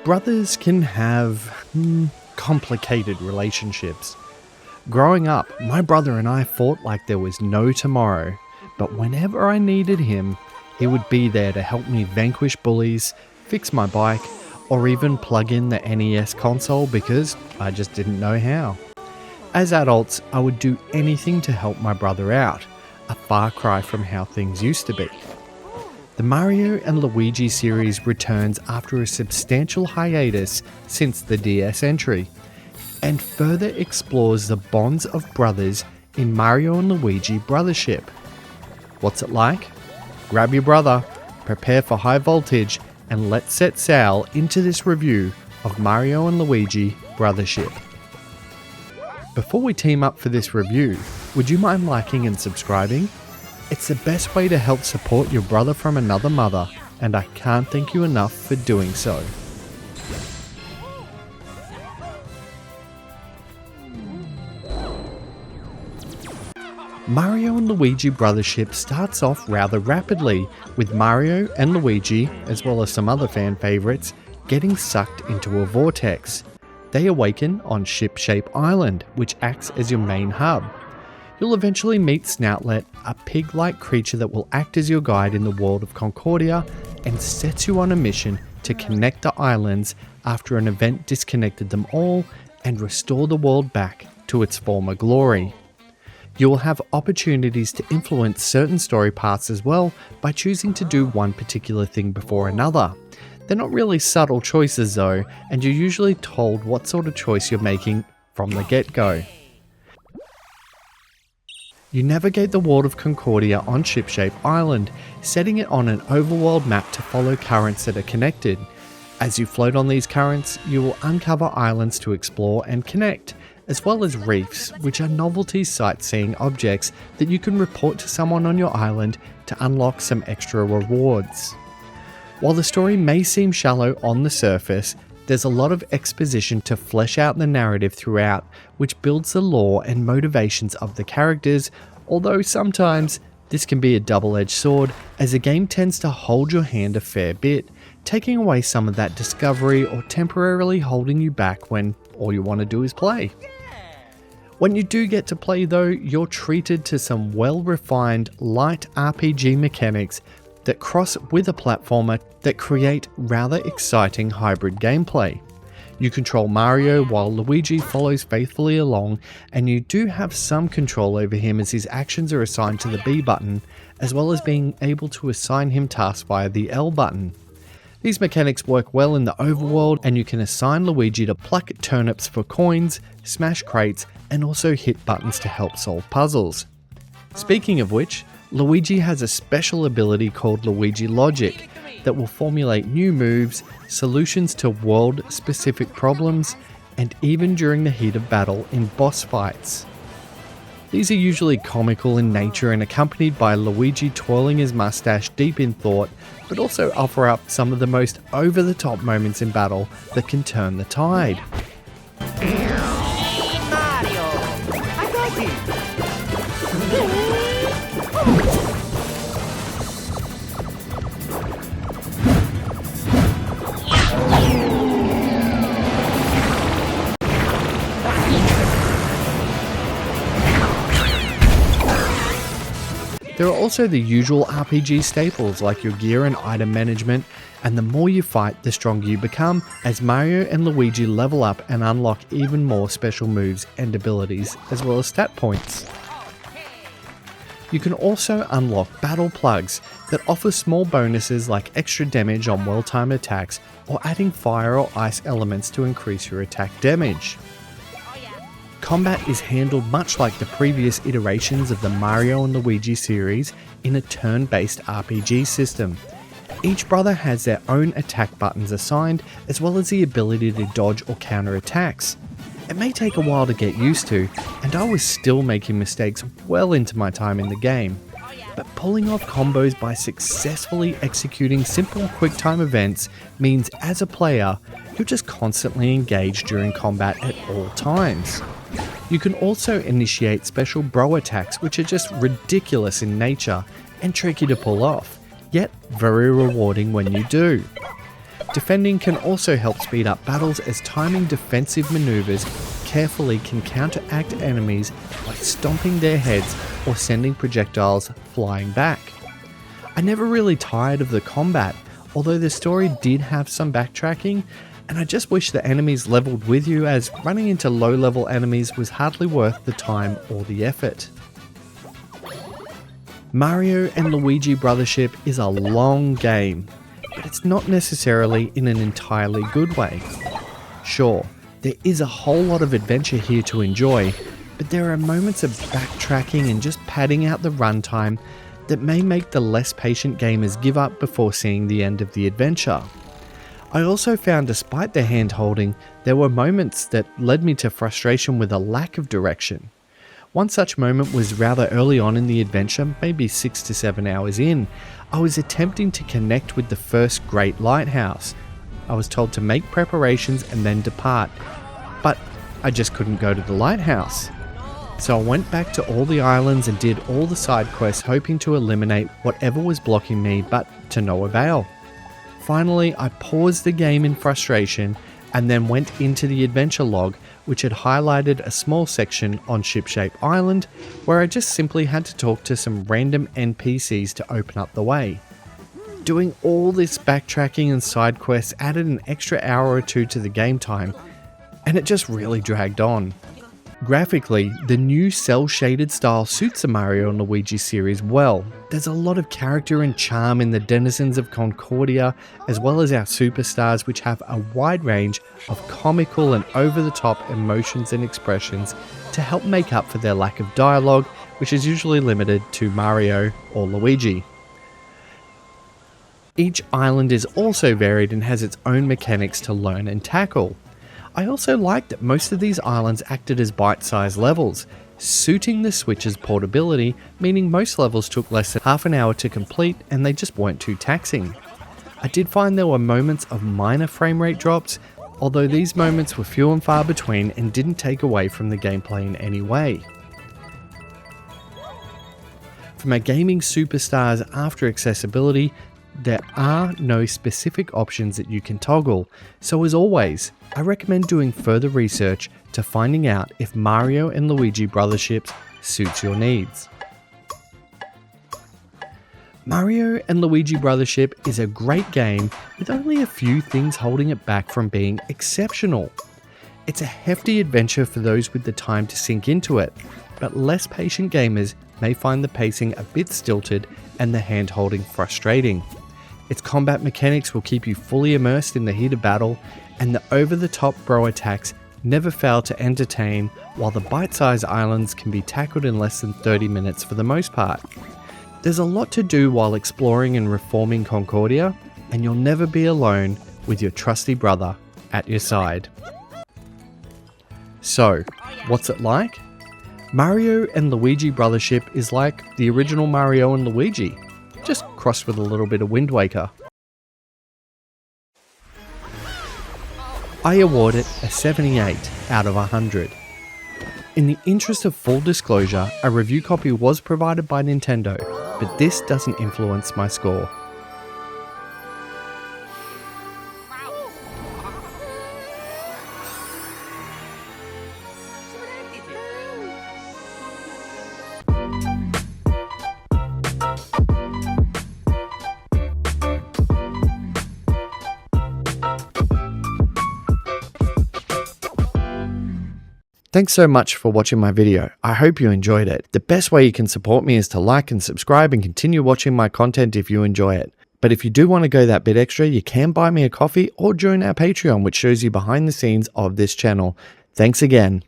Brothers can have complicated relationships. Growing up, my brother and I fought like there was no tomorrow, but whenever I needed him, he would be there to help me vanquish bullies, fix my bike, or even plug in the NES console because I just didn't know how. As adults, I would do anything to help my brother out, a far cry from how things used to be. The Mario and Luigi series returns after a substantial hiatus since the DS entry, and further explores the bonds of brothers in Mario and Luigi Brothership. What's it like? Grab your brother, prepare for high voltage, and let's set sail into this review of Mario and Luigi Brothership. Before we team up for this review, would you mind liking and subscribing? It's the best way to help support your brother from another mother, and I can't thank you enough for doing so. Mario and Luigi Brothership starts off rather rapidly, with Mario and Luigi, as well as some other fan favourites, getting sucked into a vortex. They awaken on Ship-Shape Island, which acts as your main hub. You'll eventually meet Snoutlet, a pig-like creature that will act as your guide in the world of Concordia and sets you on a mission to connect the islands after an event disconnected them all and restore the world back to its former glory. You will have opportunities to influence certain story paths as well by choosing to do one particular thing before another. They're not really subtle choices though, and you're usually told what sort of choice you're making from the get-go. You navigate the world of Concordia on Ship-Shape Island, setting it on an overworld map to follow currents that are connected. As you float on these currents, you will uncover islands to explore and connect, as well as reefs, which are novelty sightseeing objects that you can report to someone on your island to unlock some extra rewards. While the story may seem shallow on the surface, there's a lot of exposition to flesh out the narrative throughout, which builds the lore and motivations of the characters, although sometimes this can be a double-edged sword, as the game tends to hold your hand a fair bit, taking away some of that discovery or temporarily holding you back when all you want to do is play. When you do get to play though, you're treated to some well-refined, light RPG mechanics that cross with a platformer that create rather exciting hybrid gameplay. You control Mario while Luigi follows faithfully along, and you do have some control over him as his actions are assigned to the B button, as well as being able to assign him tasks via the L button. These mechanics work well in the overworld, and you can assign Luigi to pluck turnips for coins, smash crates, and also hit buttons to help solve puzzles. Speaking of which, Luigi has a special ability called Luigi Logic that will formulate new moves, solutions to world-specific problems, and even during the heat of battle in boss fights. These are usually comical in nature and accompanied by Luigi twirling his mustache deep in thought, but also offer up some of the most over-the-top moments in battle that can turn the tide. Mario, I got it. There are also the usual RPG staples like your gear and item management, and the more you fight, the stronger you become, as Mario and Luigi level up and unlock even more special moves and abilities, as well as stat points. You can also unlock battle plugs that offer small bonuses like extra damage on well-timed attacks or adding fire or ice elements to increase your attack damage. Combat is handled much like the previous iterations of the Mario and Luigi series in a turn-based RPG system. Each brother has their own attack buttons assigned, as well as the ability to dodge or counter attacks. It may take a while to get used to, and I was still making mistakes well into my time in the game, but pulling off combos by successfully executing simple quick-time events means as a player, you're just constantly engaged during combat at all times. You can also initiate special bro attacks which are just ridiculous in nature and tricky to pull off, yet very rewarding when you do. Defending can also help speed up battles, as timing defensive maneuvers carefully can counteract enemies by stomping their heads or sending projectiles flying back. I never really tired of the combat, although the story did have some backtracking, and I just wish the enemies leveled with you, as running into low level enemies was hardly worth the time or the effort. Mario and Luigi Brothership is a long game, but it's not necessarily in an entirely good way. Sure, there is a whole lot of adventure here to enjoy, but there are moments of backtracking and just padding out the runtime that may make the less patient gamers give up before seeing the end of the adventure. I also found, despite the hand-holding, there were moments that led me to frustration with a lack of direction. One such moment was rather early on in the adventure, maybe 6 to 7 hours in. I was attempting to connect with the first great lighthouse. I was told to make preparations and then depart, but I just couldn't go to the lighthouse. So I went back to all the islands and did all the side quests, hoping to eliminate whatever was blocking me, but to no avail. Finally, I paused the game in frustration and then went into the adventure log, which had highlighted a small section on Shipshape Island where I just simply had to talk to some random NPCs to open up the way. Doing all this backtracking and side quests added an extra hour or two to the game time, and it just really dragged on. Graphically, the new cel-shaded style suits the Mario and Luigi series well. There's a lot of character and charm in the denizens of Concordia, as well as our superstars, which have a wide range of comical and over-the-top emotions and expressions to help make up for their lack of dialogue, which is usually limited to Mario or Luigi. Each island is also varied and has its own mechanics to learn and tackle. I also liked that most of these islands acted as bite-sized levels, suiting the Switch's portability, meaning most levels took less than half an hour to complete and they just weren't too taxing. I did find there were moments of minor frame rate drops, although these moments were few and far between and didn't take away from the gameplay in any way. For my gaming superstars, after accessibility, there are no specific options that you can toggle, so as always, I recommend doing further research to finding out if Mario and Luigi Brothership suits your needs. Mario and Luigi Brothership is a great game with only a few things holding it back from being exceptional. It's a hefty adventure for those with the time to sink into it, but less patient gamers may find the pacing a bit stilted and the hand-holding frustrating. Its combat mechanics will keep you fully immersed in the heat of battle, and the over-the-top bro attacks never fail to entertain, while the bite-sized islands can be tackled in less than 30 minutes for the most part. There's a lot to do while exploring and reforming Concordia, and you'll never be alone with your trusty brother at your side. So, what's it like? Mario and Luigi Brothership is like the original Mario and Luigi, just crossed with a little bit of Wind Waker. I award it a 78 out of 100. In the interest of full disclosure, a review copy was provided by Nintendo, but this doesn't influence my score. Thanks so much for watching my video. I hope you enjoyed it. The best way you can support me is to like and subscribe and continue watching my content if you enjoy it. But if you do want to go that bit extra, you can buy me a coffee or join our Patreon, which shows you behind the scenes of this channel. Thanks again.